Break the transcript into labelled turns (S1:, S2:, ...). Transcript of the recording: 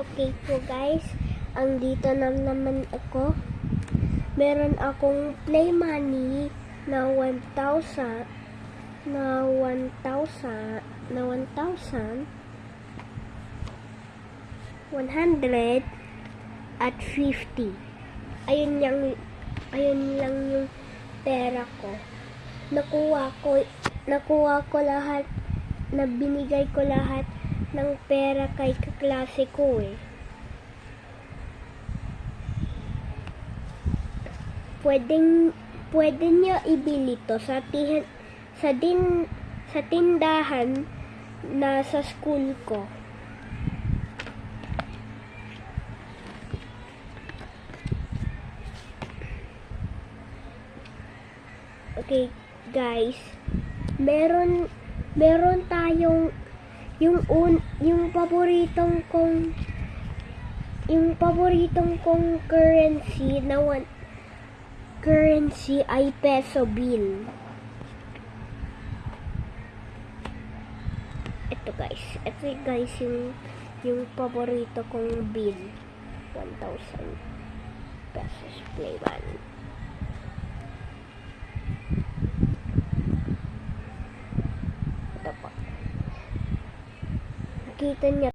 S1: Okay po guys, andito na naman ako. Meron akong play money na 1,000 100 at 50. Ayun lang yung pera ko. Nakuha ko lahat, na binigay ko lahat ng pera kay kaklase ko eh. Pwede niyo ibili to sa tindahan na sa school ko. Okay, guys. Meron tayong yung paboritong kong currency ay peso bill. Ito guys, yung paborito kong bill. 1,000 pesos play money. Ito po. Nakita niya